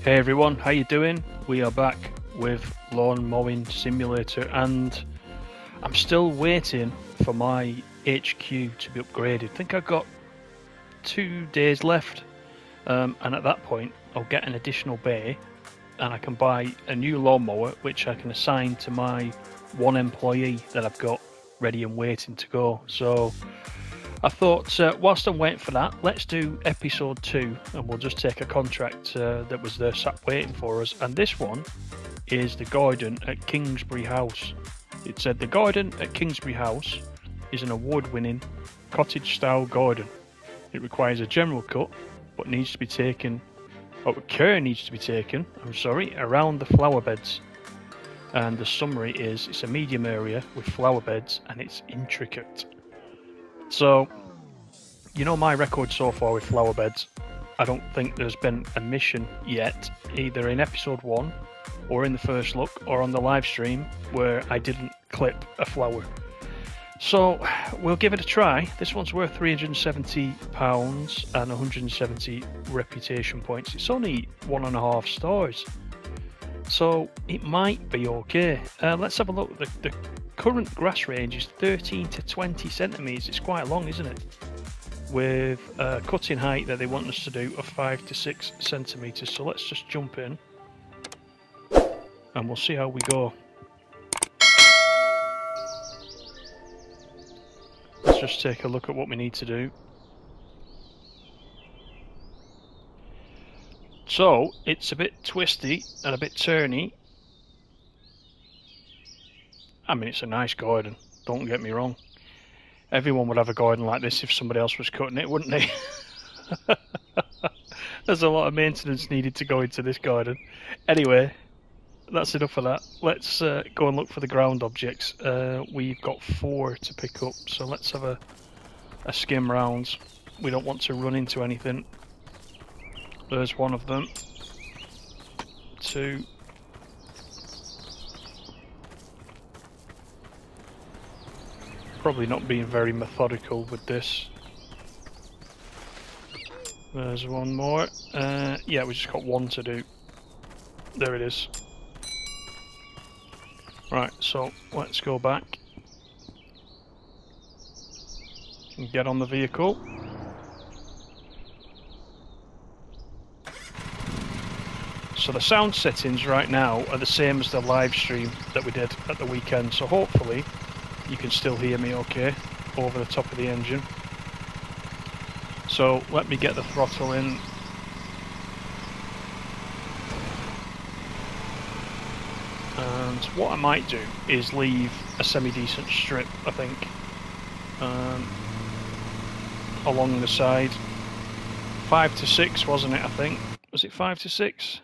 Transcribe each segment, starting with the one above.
Hey everyone, how you doing? We are back with Lawn Mowing Simulator, and I'm still waiting for my HQ to be upgraded. I think I've got 2 days left, and at that point I'll get an additional bay and I can buy a new lawnmower which I can assign to my one employee that I've got ready and waiting to go. So I thought, whilst I'm waiting for that, let's do episode 2, and we'll just take a contract that was there sat waiting for us. And this one is the garden at Kingsbury House. It said the garden at Kingsbury House is an award-winning cottage-style garden. It requires a general cut, but needs to be taken, or care needs to be taken, around the flower beds. And the summary is, it's a medium area with flower beds and it's intricate. So, you know my record so far with flower beds. I don't think there's been a mission yet, either in episode 1 or in the first look or on the live stream, where I didn't clip a flower. So we'll give it a try. This one's worth £370 and 170 reputation points. It's only 1.5 stars, so it might be okay. Let's have a look. The current grass range is 13 to 20 centimetres. It's quite long, isn't it? With a cutting height that they want us to do of 5 to 6 centimetres. So let's just jump in and we'll see how we go. Let's just take a look at what we need to do. So it's a bit twisty and a bit turny. I mean, it's a nice garden, don't get me wrong. Everyone would have a garden like this if somebody else was cutting it, wouldn't they? There's a lot of maintenance needed to go into this garden. Anyway, that's enough of that. Let's go and look for the ground objects. We've got 4 to pick up, so let's have a skim round. We don't want to run into anything. There's one of them. 2. Probably not being very methodical with this. There's one more. Yeah, we just got 1 to do. There it is. Right, so let's go back and get on the vehicle. So the sound settings right now are the same as the live stream that we did at the weekend, so hopefully you can still hear me okay over the top of the engine. So let me get the throttle in. And what I might do is leave a semi-decent strip, I think, along the side. 5 to 6, wasn't it, I think? Was it 5 to 6?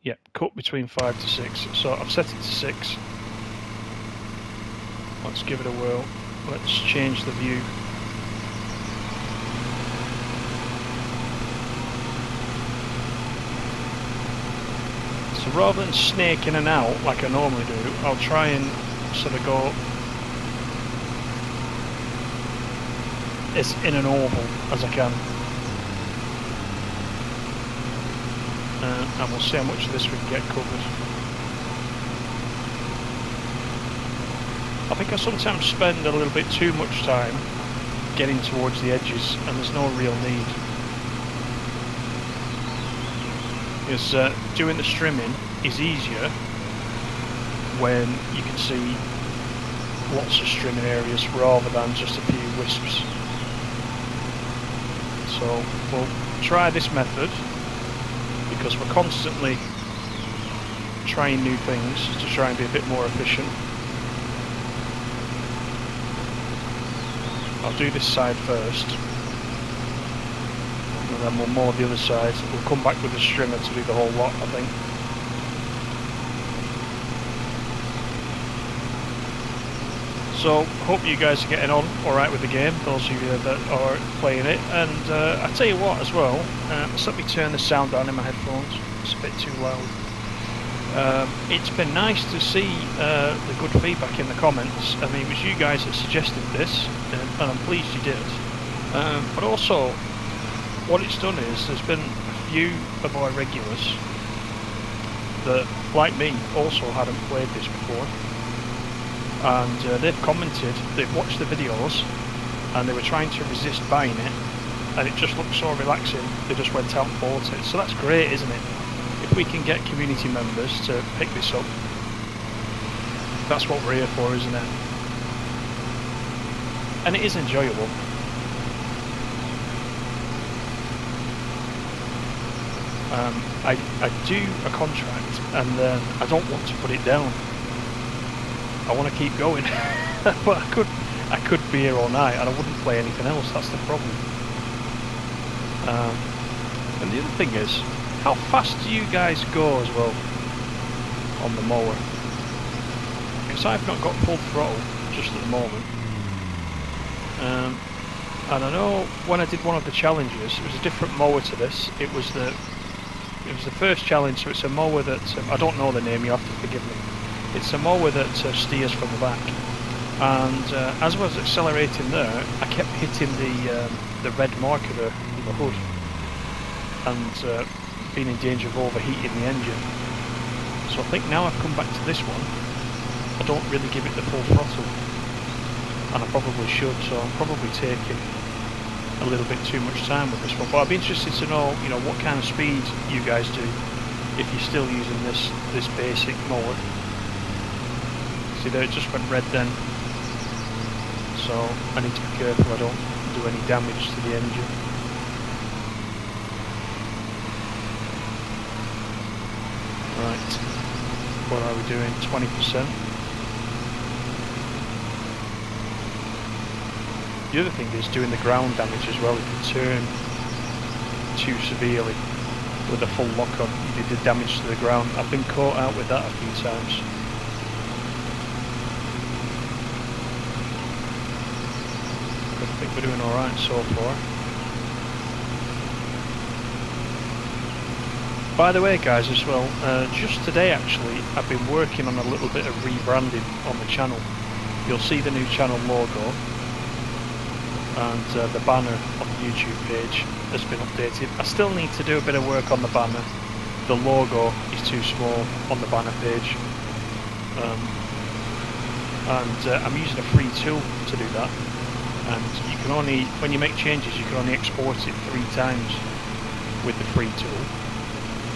Yep, cut between 5 to 6. So I've set it to 6. Let's give it a whirl. Let's change the view. So rather than snake in and out like I normally do, I'll try and sort of go as in an oval as I can. And we'll see how much of this we can get covered. I think I sometimes spend a little bit too much time getting towards the edges, and there's no real need. Because doing the strimming is easier when you can see lots of strimming areas rather than just a few wisps. So we'll try this method because we're constantly trying new things to try and be a bit more efficient. I'll do this side first, and then we'll mow the other side. We'll come back with the strimmer to do the whole lot, I think. So, hope you guys are getting on alright with the game, those of you that are playing it. And I tell you what as well, just let me turn the sound down in my headphones, it's a bit too loud. It's been nice to see the good feedback in the comments. I mean, it was you guys that suggested this, and I'm pleased you did. But also, what it's done is there's been a few of our regulars that, like me, also hadn't played this before, and they've commented, they've watched the videos, and they were trying to resist buying it, and it just looked so relaxing, they just went out and bought it. So that's great, isn't it? If we can get community members to pick this up, that's what we're here for, isn't it? And it is enjoyable. I do a contract and then I don't want to put it down. I want to keep going. But I could be here all night and I wouldn't play anything else, that's the problem. And the other thing is, how fast do you guys go as well on the mower? Because I've not got full throttle just at the moment. And I know when I did one of the challenges, it was a different mower to this. It was the first challenge, so it's a mower that I don't know the name. You have to forgive me. It's a mower that steers from the back. And as I was accelerating there, I kept hitting the red marker there on the hood, and being in danger of overheating the engine. So I think now I've come back to this one, I don't really give it the full throttle, and I probably should. So I'm probably taking a little bit too much time with this one. But I'd be interested to know, you know, what kind of speed you guys do if you're still using this basic mower. See there, it just went red then. So I need to be careful I don't do any damage to the engine. Right, what are we doing? 20%. The other thing is doing the ground damage as well. If you turn too severely with a full lock on, you do the damage to the ground. I've been caught out with that a few times. I think we're doing alright so far. By the way guys, as well, just today actually, I've been working on a little bit of rebranding on the channel. You'll see the new channel logo, and the banner on the YouTube page has been updated. I still need to do a bit of work on the banner. The logo is too small on the banner page, and I'm using a free tool to do that. And you can only, when you make changes, you can only export it 3 times with the free tool.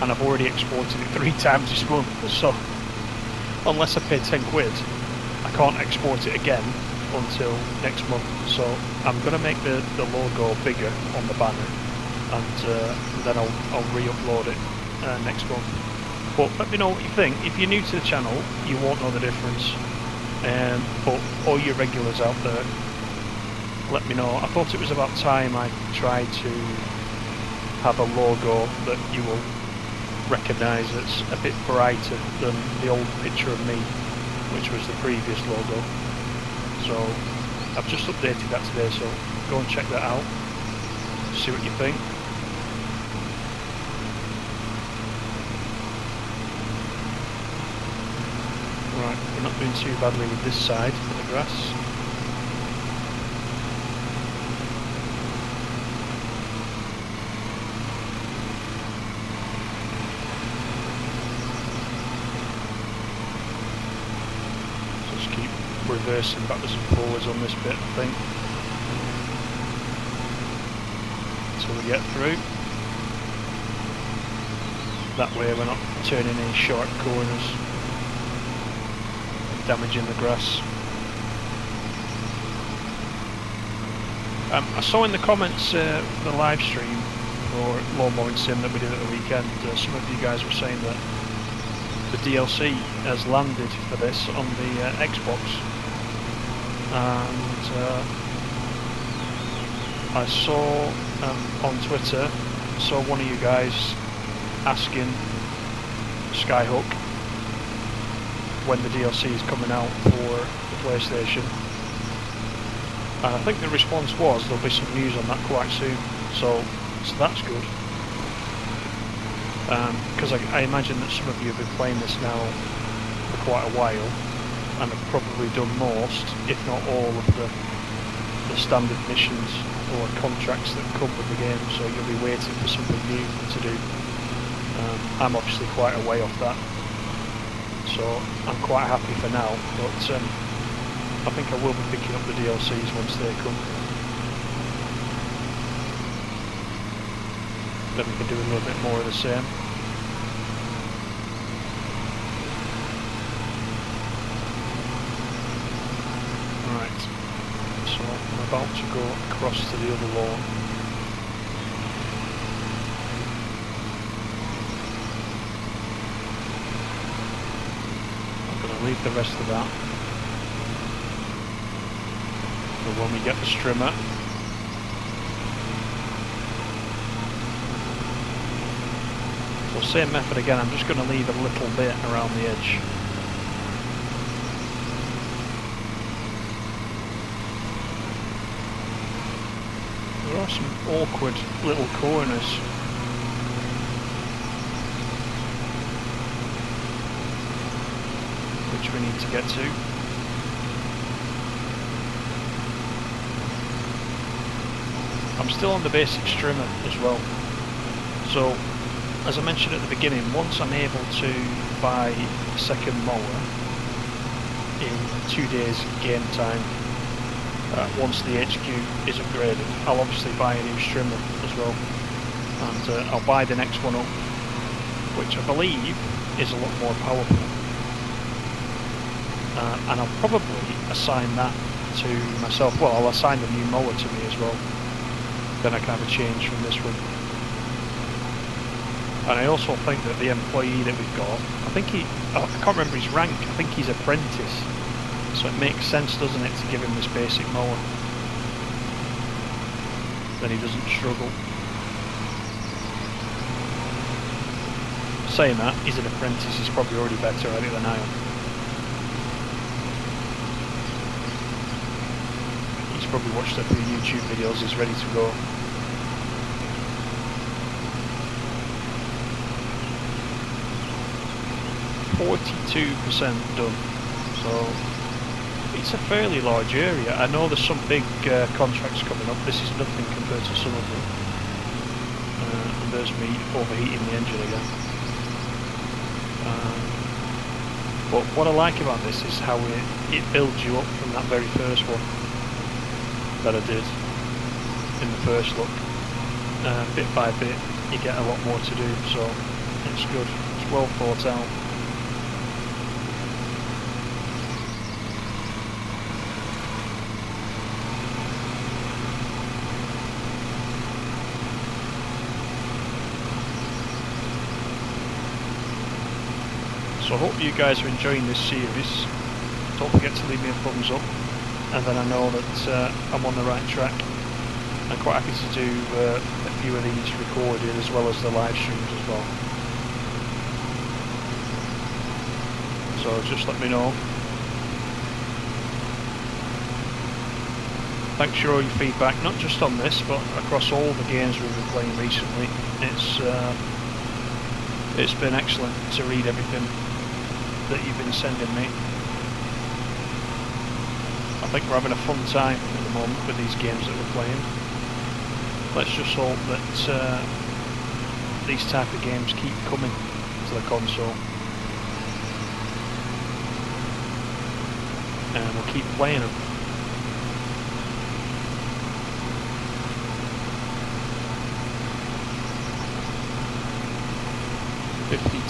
And I've already exported it 3 times this month, so unless I pay 10 quid, I can't export it again until next month. So I'm going to make the logo bigger on the banner, and then I'll re-upload it next month. But let me know what you think. If you're new to the channel, you won't know the difference, but all your regulars out there, let me know. I thought it was about time I tried to have a logo that you will recognise that's a bit brighter than the old picture of me, which was the previous logo. So I've just updated that today, so go and check that out, see what you think. Right, we're not doing too badly with this side of the grass. Reversing backwards and forwards on this bit, I think, until we get through. That way we're not turning any sharp corners and damaging the grass. I saw in the comments for the live stream for Lawn Mowing Sim that we did at the weekend, some of you guys were saying that the DLC has landed for this on the Xbox. And I saw on Twitter, saw one of you guys asking Skyhook when the DLC is coming out for the PlayStation, and I think the response was there'll be some news on that quite soon, so that's good, because I imagine that some of you have been playing this now for quite a while and have probably done most, if not all, of the standard missions or contracts that come with the game, so you'll be waiting for something new to do. I'm obviously quite a way off that, so I'm quite happy for now, but I think I will be picking up the DLCs once they come. Then we can do a little bit more of the same. Right, so I'm about to go across to the other lawn. I'm going to leave the rest of that for when we get the strimmer. So same method again, I'm just going to leave a little bit around the edge. There are some awkward little corners. Which we need to get to. I'm still on the basic strimmer as well. So, as I mentioned at the beginning, once I'm able to buy a second mower in 2 days game time, once the HQ is upgraded, I'll obviously buy a new strimmer as well, and I'll buy the next one up, which I believe is a lot more powerful, and I'll probably assign that to myself. Well, I'll assign the new mower to me as well, then I can have a change from this one. And I also think that the employee that we've got, I can't remember his rank, I think he's apprentice. So it makes sense, doesn't it, to give him this basic mower. Then he doesn't struggle. Saying that, he's an apprentice, he's probably already better at it than I am. He's probably watched a few YouTube videos, he's ready to go. 42% done, so it's a fairly large area. I know there's some big contracts coming up. This is nothing compared to some of them. And there's me overheating the engine again. But what I like about this is how it builds you up from that very first one that I did in the first look. Bit by bit you get a lot more to do, so it's good. It's well thought out. So I hope you guys are enjoying this series. Don't forget to leave me a thumbs up, and then I know that I'm on the right track. I'm quite happy to do a few of these recorded as well as the live streams as well. So just let me know. Thanks for all your feedback, not just on this, but across all the games we've been playing recently. It's been excellent to read everything that you've been sending me. I think we're having a fun time at the moment with these games that we're playing. Let's just hope that these type of games keep coming to the console, and we'll keep playing them.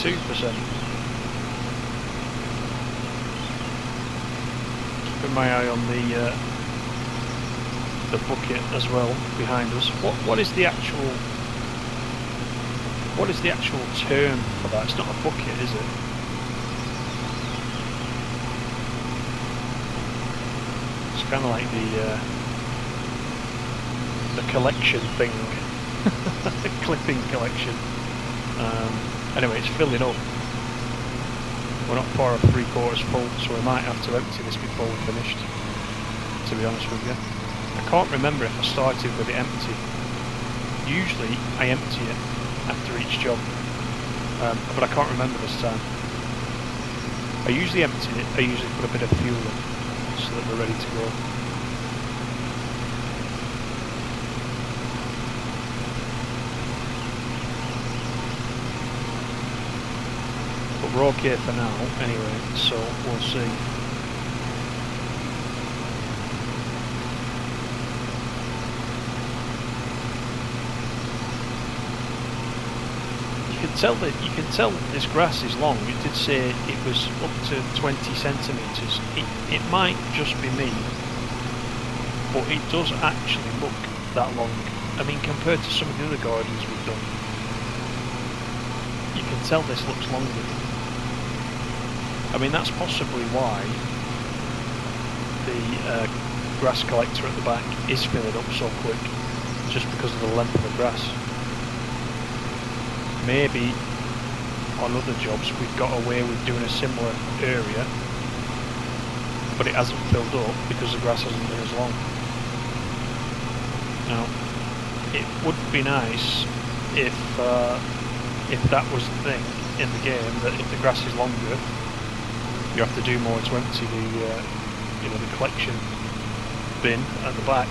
%. Keeping my eye on the bucket as well behind us. What is the actual term for that? It's not a bucket, is it? It's kind of like the collection thing, the clipping collection. Anyway, it's filling up. We're not far off 3/4 full, so we might have to empty this before we're finished, to be honest with you. I can't remember if I started with it empty. Usually I empty it after each job, but I can't remember this time. I usually empty it, I usually put a bit of fuel in so that we're ready to go. But we're okay for now, anyway, so we'll see. You can tell this grass is long. It did say it was up to 20 centimetres. It might just be me, but it does actually look that long. I mean, compared to some of the other gardens we've done, you can tell this looks longer. I mean, that's possibly why the grass collector at the back is filling up so quick, just because of the length of the grass. Maybe on other jobs we've got away with doing a similar area, but it hasn't filled up because the grass hasn't been as long. Now, it would be nice if that was the thing in the game, that if the grass is longer, you have to do more to empty the the collection bin at the back.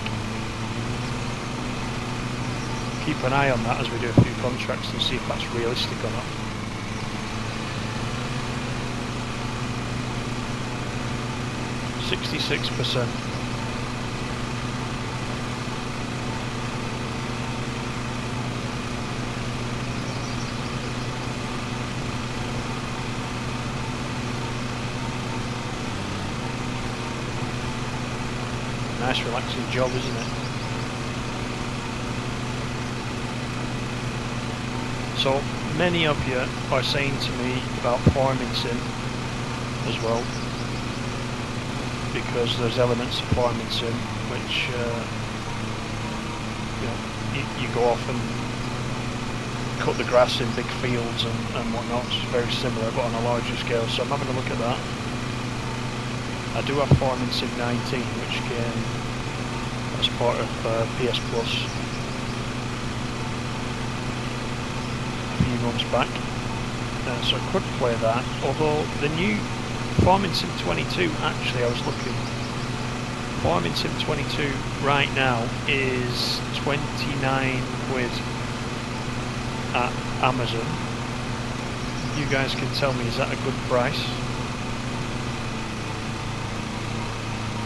Keep an eye on that as we do a few contracts and see if that's realistic or not. %66%. Nice relaxing job, isn't it? So many of you are saying to me about farming sim as well, because there's elements of farming sim which you go off and cut the grass in big fields and whatnot. It's very similar but on a larger scale, so I'm having a look at that. I do have Farming Sim 19, which came as part of PS Plus months back, so I could play that, although the new Farming Sim 22, actually I was looking, Farming Sim 22 right now is 29 quid at Amazon. You guys can tell me, is that a good price?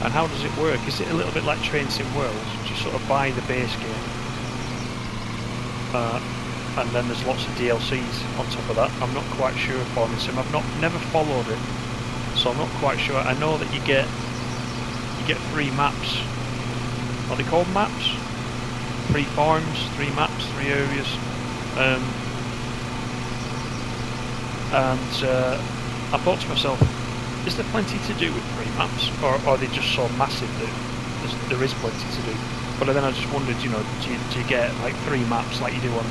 And how does it work? Is it a little bit like Train Sim World? Do you sort of buy the base game? And then there's lots of DLCs on top of that. I'm not quite sure of Farming Sim. I've never followed it, so I'm not quite sure. I know that you get 3 maps. Are they called maps? 3 farms, 3 maps, 3 areas. I thought to myself, is there plenty to do with 3 maps, or are they just so massive that there is plenty to do? But then I just wondered, do you get like 3 maps like you do on?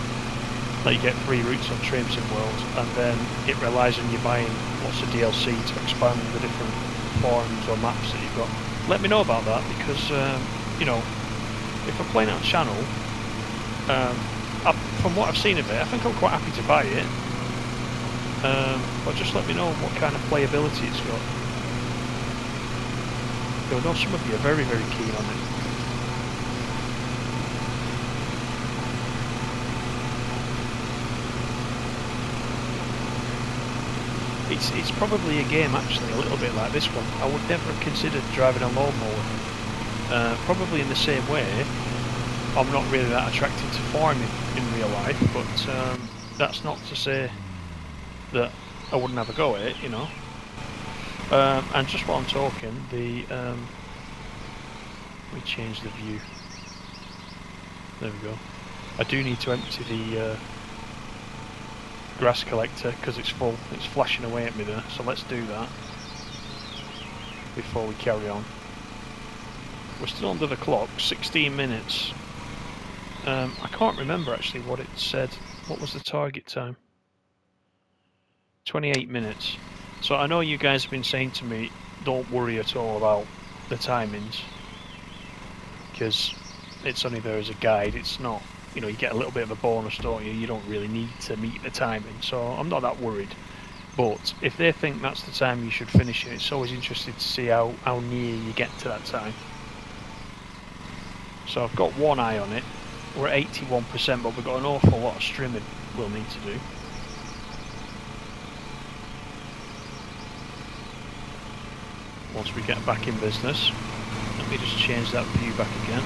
Like you get 3 routes on Train Sim World, and then it relies on you buying lots of DLC to expand the different farms or maps that you've got. Let me know about that, because if I'm playing it on channel, from what I've seen of it, I think I'm quite happy to buy it. But just let me know what kind of playability it's got. I know some of you are very, very keen on it. It's probably a game actually a little bit like this one. I would never have considered driving a lawnmower. Probably in the same way, I'm not really that attracted to farming in real life, but that's not to say that I wouldn't have a go at it, and just while I'm talking, we change the view. There we go. I do need to empty the grass collector because it's full. It's flashing away at me there, so let's do that before we carry on. We're still under the clock, 16 minutes. I can't remember actually what it said. What was the target time? 28 minutes. So I know you guys have been saying to me, don't worry at all about the timings, because it's only there as a guide. It's not, you get a little bit of a bonus, don't you? You don't really need to meet the timing, so I'm not that worried. But if they think that's the time you should finish it, it's always interesting to see how near you get to that time. So I've got one eye on it. We're at 81%, but we've got an awful lot of strimming we'll need to do. once we get back in business. Let me just change that view back again.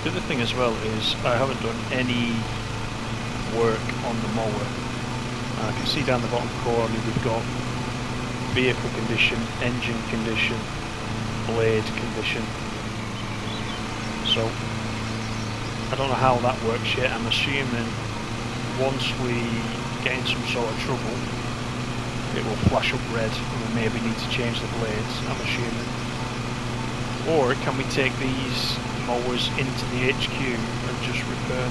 The other thing as well is I haven't done any work on the mower. I can see down the bottom corner we've got vehicle condition, engine condition, blade condition. So I don't know how that works yet. I'm assuming once we get in some sort of trouble it will flash up red and we maybe need to change the blades, I'm assuming. Or can we take these mowers into the HQ and just repair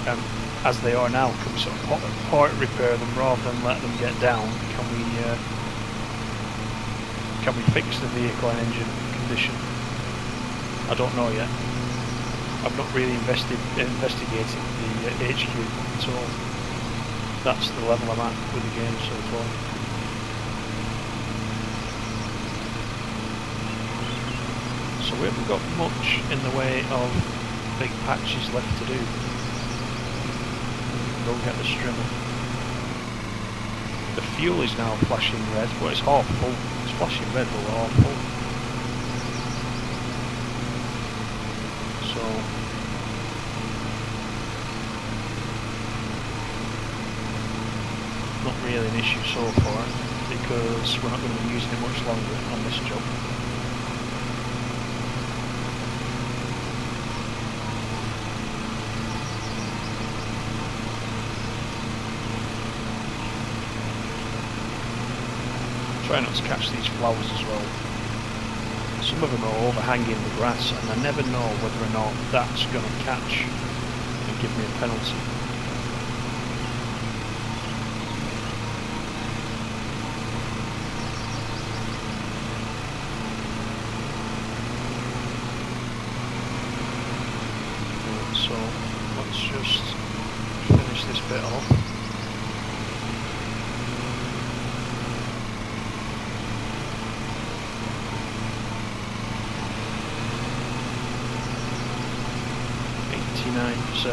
them as they are now? Can we sort of part repair them rather than let them get down? Can we fix the vehicle and engine condition? I don't know yet. I've not really investigated the HQ at all. That's the level I'm at with the game so far. So we haven't got much in the way of big patches left to do. Go get the strimmer. The fuel is now flashing red, but it's half full. It's flashing red, but we're half full. So not really an issue so far because we're not going to be using it much longer on this job. Try not to catch these flowers as well. Some of them are overhanging the grass and I never know whether or not that's going to catch and give me a penalty. So let's just finish this bit off. So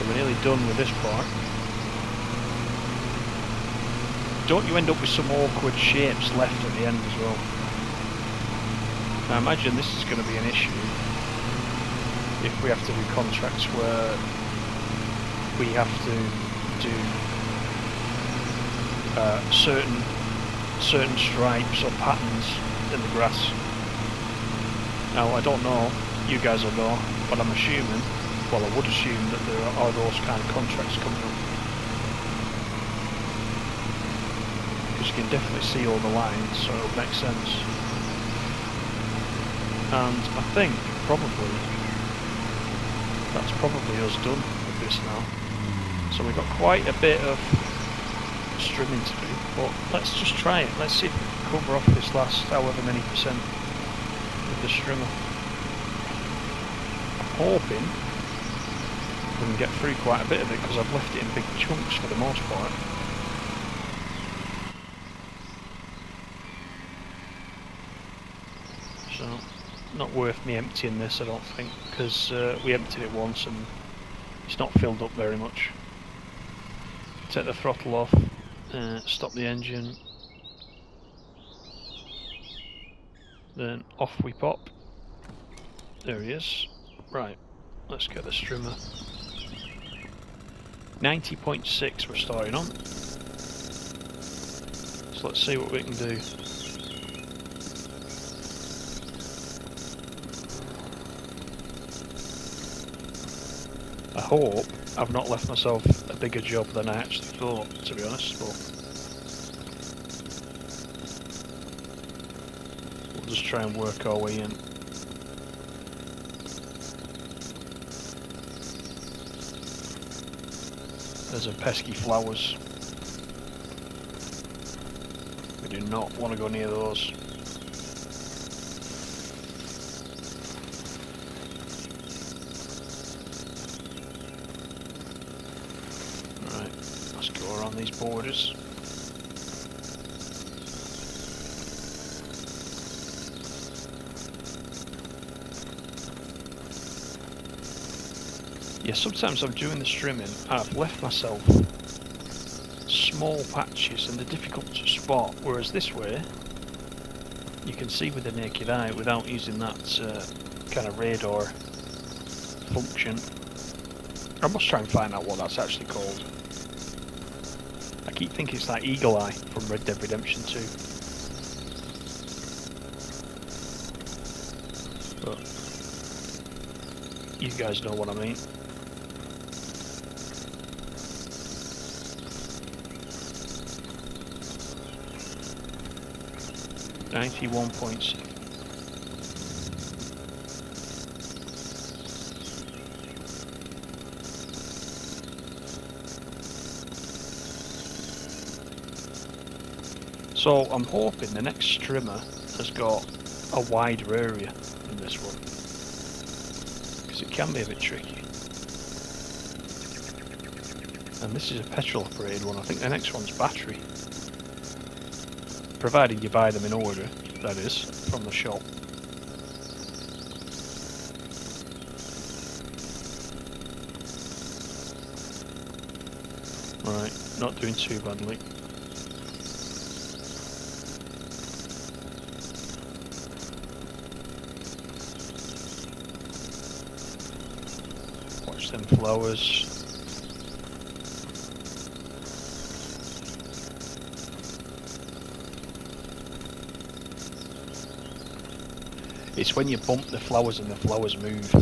we're nearly done with this part. Don't you end up with some awkward shapes left at the end as well? I imagine this is going to be an issue if we have to do contracts where we have to do certain stripes or patterns in the grass. Now I don't know, you guys will know, but I'm assuming, well I would assume that there are those kind of contracts coming up. Because you can definitely see all the lines, so it'll make sense. And I think probably that's probably us done with this now. So we've got quite a bit of strimming to do, but let's just try it. Let's see if we can cover off this last however many percent with the strimmer. I'm hoping we can get through quite a bit of it because I've left it in big chunks for the most part. So not worth me emptying this, I don't think, because we emptied it once and it's not filled up very much. Take the throttle off, stop the engine, then off we pop. There he is. Right, let's get the strimmer. 90.6 we're starting on. So let's see what we can do. I hope I've not left myself a bigger job than I actually thought, to be honest, but we'll just try and work our way in. There's a pesky flowers. We do not want to go near those. borders. Yeah, sometimes I'm doing the trimming and I've left myself small patches and they're difficult to spot, whereas this way you can see with the naked eye without using that kind of radar function. I must try and find out what that's actually called. I keep thinking it's like Eagle Eye from Red Dead Redemption 2. But you guys know what I mean. .6. So I'm hoping the next strimmer has got a wider area than this one, because it can be a bit tricky. And this is a petrol operated one. I think the next one's battery. Provided you buy them in order, that is, from the shop. Right, not doing too badly. Watch them flowers. It's when you bump the flowers and the flowers move.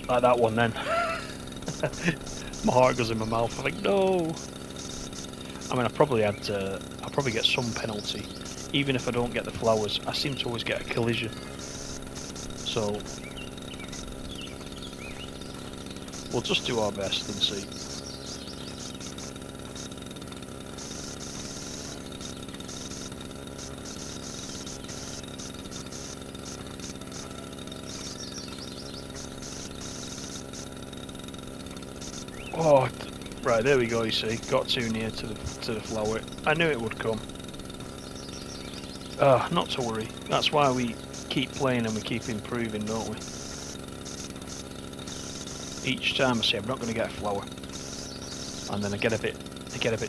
Like that one then. My heart goes in my mouth. I think, no. I mean, I'll probably get some penalty. Even if I don't get the flowers, I seem to always get a collision. So we'll just do our best and see. Oh, right, there we go, you see. Got too near to the flower. I knew it would come. Not to worry. That's why we keep playing and we keep improving, don't we? Each time I say I'm not going to get a flower, and then I get a bit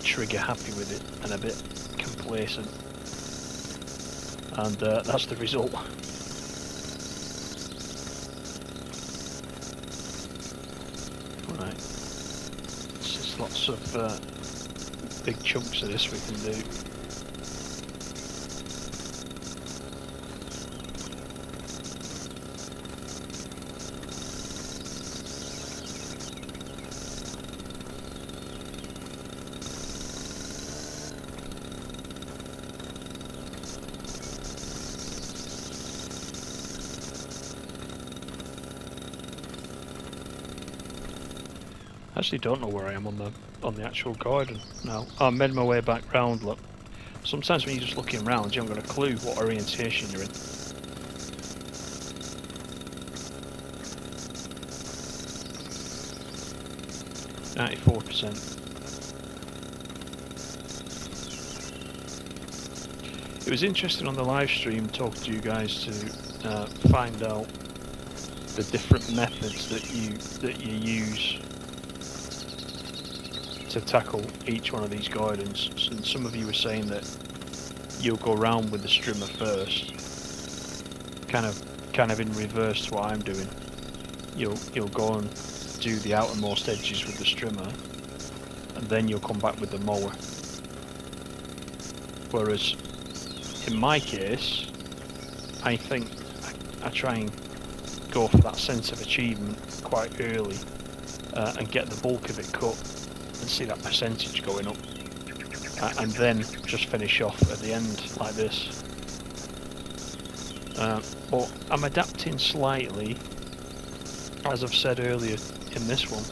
trigger happy with it and a bit complacent, and that's the result. Right. There's lots of big chunks of this we can do. I actually don't know where I am on the actual garden now. I made my way back round. Look, sometimes when you're just looking around, you haven't got a clue what orientation you're in. %. It was interesting on the live stream talking to you guys to find out the different methods that you use to tackle each one of these gardens. And some of you were saying that you'll go around with the strimmer first, kind of in reverse to what I'm doing. You'll go and do the outermost edges with the strimmer, and then you'll come back with the mower. Whereas in my case, I think I try and go for that sense of achievement quite early, and get the bulk of it cut and see that percentage going up, and then just finish off at the end like this. But I'm adapting slightly, as I've said earlier in this one.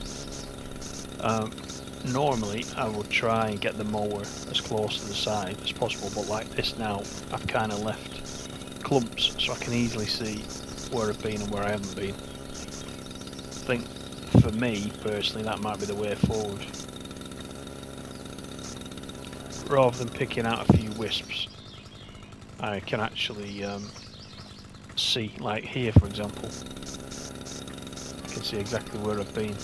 Normally I would try and get the mower as close to the side as possible, but like this now, I've kind of left clumps so I can easily see where I've been and where I haven't been. I think for me personally that might be the way forward. rather than picking out a few wisps, I can actually see, like here for example, I can see exactly where I've been.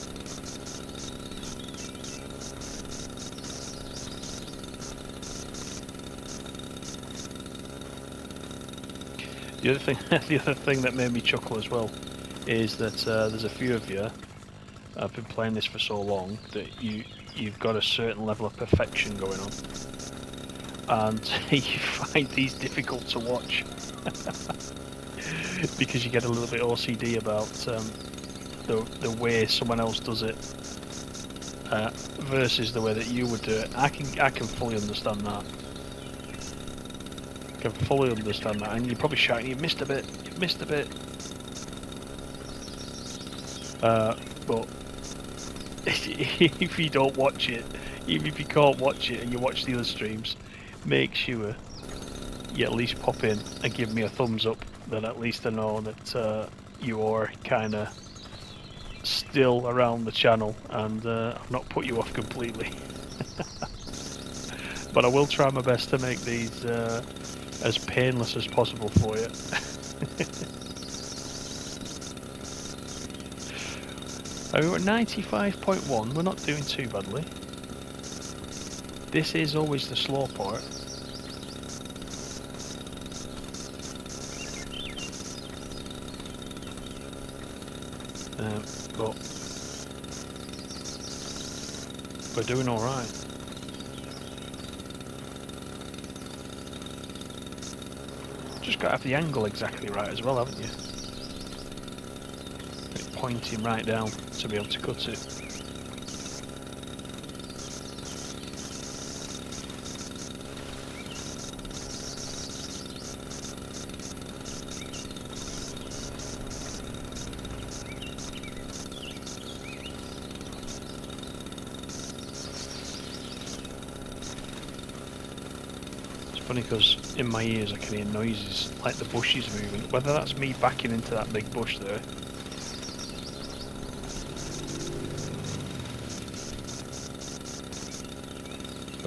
The other thing, the other thing that made me chuckle as well is that there's a few of you. I've been playing this for so long that you've got a certain level of perfection going on, and you find these difficult to watch because you get a little bit OCD about the way someone else does it versus the way that you would do it. I can fully understand that. I can fully understand that, and you're probably shouting, "You've missed a bit! You've missed a bit!" But if you don't watch it, even if you can't watch it and you watch the other streams, make sure you at least pop in and give me a thumbs up. Then at least I know that you are kind of still around the channel and I've not put you off completely. But I will try my best to make these as painless as possible for you. We're at 95.1, we're not doing too badly. This is always the slow part. But we're doing alright. Just got to have the angle exactly right as well, haven't you? Pointing right down to be able to cut it. It's funny because in my ears I can hear noises like the bush is moving. Whether that's me backing into that big bush there,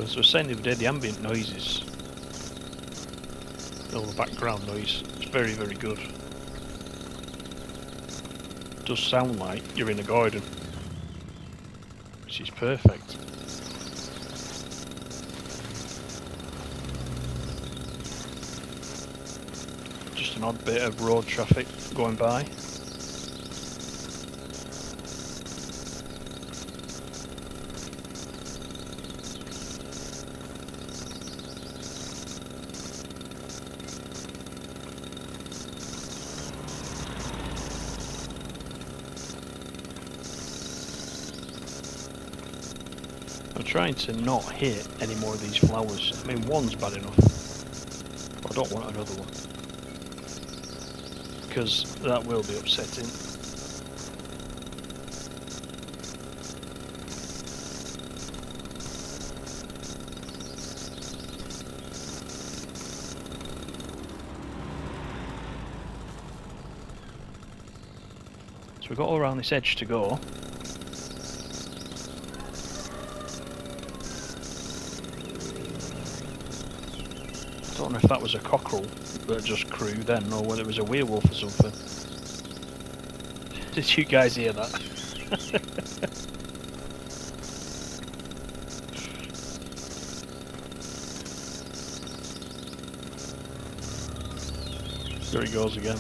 as I was saying the other day, the ambient noises, all the background noise, it's very, very good. It does sound like you're in a garden, which is perfect. Just an odd bit of road traffic going by. I'm trying to not hit any more of these flowers. I mean, one's bad enough. I don't want another one, because that will be upsetting. So we've got all around this edge to go. I don't know if that was a cockerel that just crew then, or whether it was a werewolf or something. Did you guys hear that? There he goes again.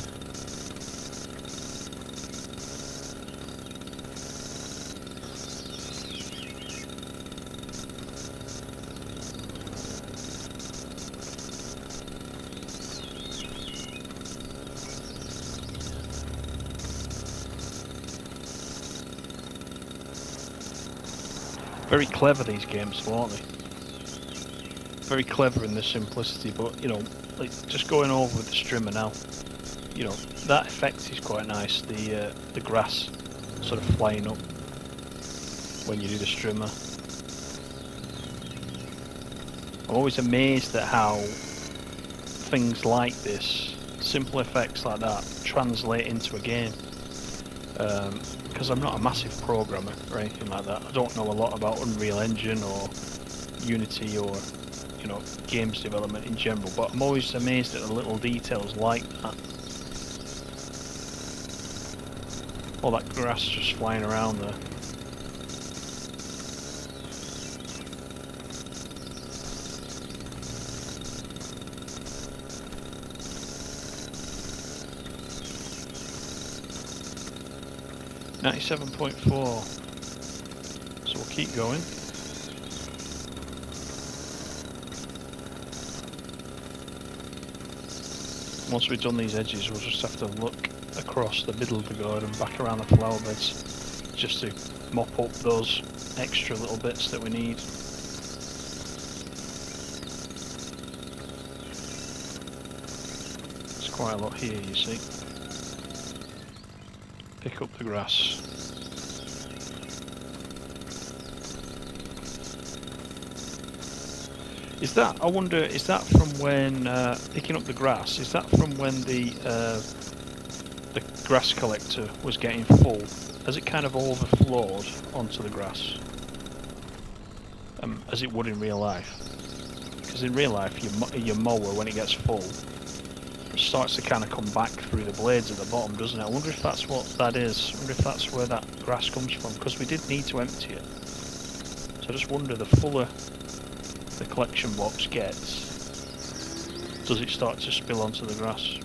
Very clever, these games, aren't they? Very clever in their simplicity, but you know, like just going over with the strimmer now, you know, that effect is quite nice. The grass sort of flying up when you do the strimmer. I'm always amazed at how things like this, simple effects like that, translate into a game. Because I'm not a massive programmer or anything like that. I don't know a lot about Unreal Engine or Unity or you know, games development in general, but I'm always amazed at the little details like that. All that grass just flying around there. .4, so we'll keep going. Once we've done these edges, we'll just have to look across the middle of the garden, back around the flower beds, just to mop up those extra little bits that we need. There's quite a lot here, you see. Pick up the grass. Is that, I wonder, is that from when, picking up the grass, is that from when the grass collector was getting full? Has it kind of overflowed onto the grass? As it would in real life? Because in real life, your mower, when it gets full, it starts to kind of come back through the blades at the bottom, doesn't it? I wonder if that's what that is. I wonder if that's where that grass comes from, because we did need to empty it. So I just wonder, the fuller the collection box gets, does it start to spill onto the grass?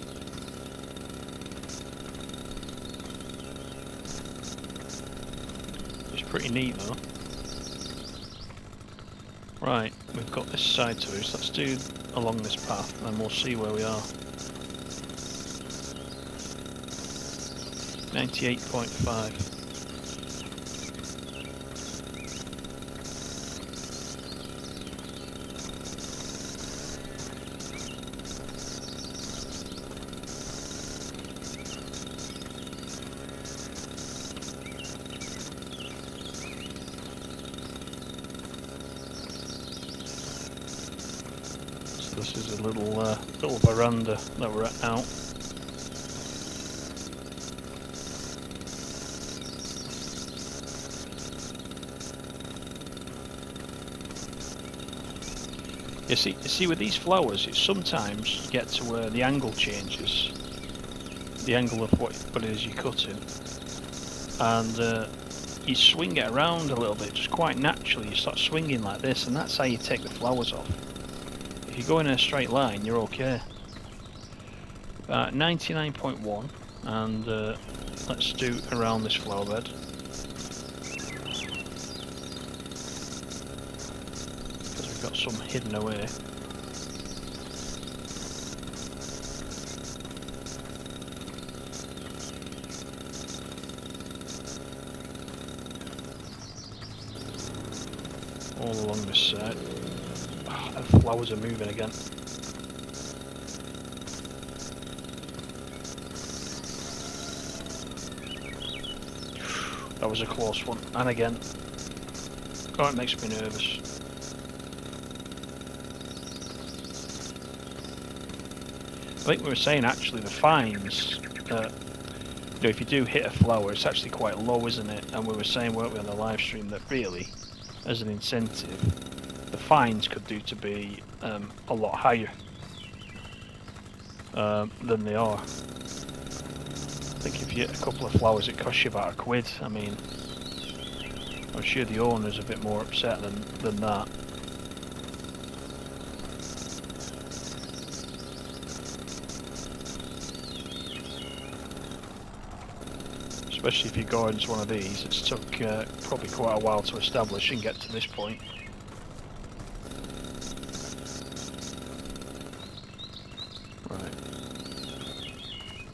It's pretty neat though. Right, we've got this side to us. Let's do along this path and then we'll see where we are. 98.5. This is a little veranda that we're at now. You see with these flowers, it's sometimes you get to where the angle changes, the angle of what it is you're cutting, and you swing it around a little bit, just quite naturally. You start swinging like this, and that's how you take the flowers off. If you go in a straight line, you're okay. 99.1, and let's do around this flower bed. Because we've got some hidden away. All along this side. The flowers are moving again. That was a close one, and again. Oh, it makes me nervous. I think we were saying actually the fines, you know, if you do hit a flower, it's actually quite low, isn't it? And we were saying, weren't we, on the live stream, that really, as an incentive, the fines could do to be a lot higher than they are. I think if you hit a couple of flowers it costs you about £1. I mean, I'm sure the owner's a bit more upset than that. Especially if your garden's one of these, it's took probably quite a while to establish and get to this point. Right.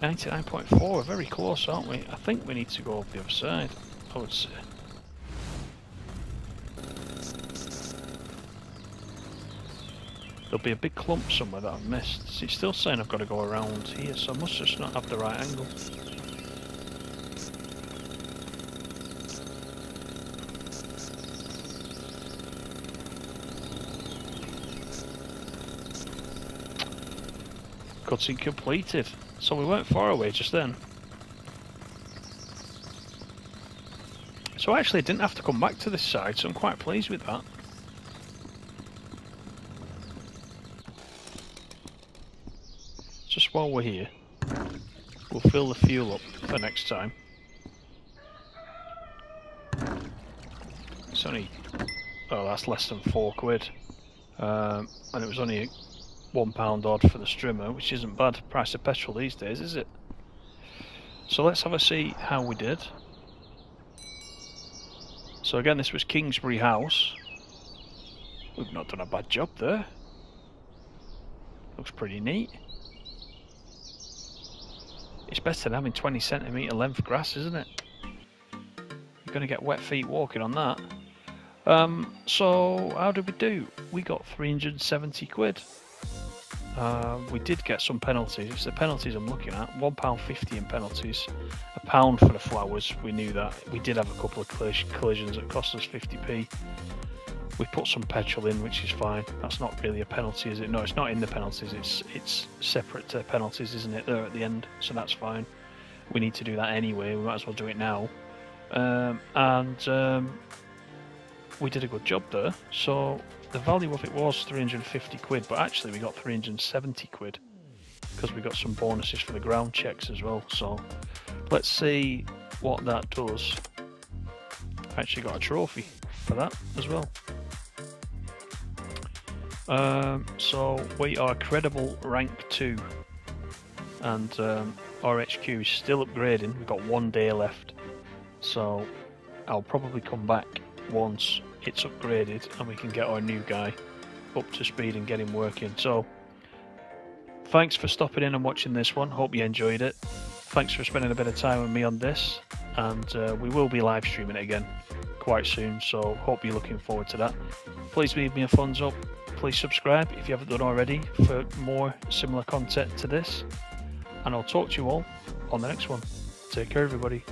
99.4, we're very close, aren't we? I think we need to go up the other side, I would say. There'll be a big clump somewhere that I've missed. It's still saying I've got to go around here, so I must just not have the right angle. Cutting completed. So we weren't far away just then. So actually I didn't have to come back to this side, so I'm quite pleased with that. just while we're here, we'll fill the fuel up for next time. It's only, oh, that's less than £4, and it was only £1 odd for the strimmer, which isn't bad price of petrol these days, is it? So let's have a see how we did. So again, this was Kingsbury House. We've not done a bad job there. Looks pretty neat. It's better than having 20cm length grass, isn't it? You're going to get wet feet walking on that. So how did we do? We got £370. We did get some penalties. It's the penalties I'm looking at. £1.50 in penalties. £1 for the flowers. We knew that. We did have a couple of collisions that cost us 50p. We put some petrol in, which is fine. That's not really a penalty, is it? No, it's not in the penalties. It's separate to penalties, isn't it? There at the end, so that's fine. We need to do that anyway. We might as well do it now. We did a good job there. So the value of it was £350, but actually we got £370 because we got some bonuses for the ground checks as well. So let's see what that does. I actually got a trophy for that as well. So we are credible rank 2, and our HQ is still upgrading. We've got 1 day left, so I'll probably come back once it's upgraded and we can get our new guy up to speed and get him working. So thanks for stopping in and watching this one. Hope you enjoyed it. Thanks for spending a bit of time with me on this, and we will be live streaming it again quite soon, so hope you're looking forward to that. Please leave me a thumbs up. Please subscribe if you haven't done already for more similar content to this, and I'll talk to you all on the next one. Take care, everybody.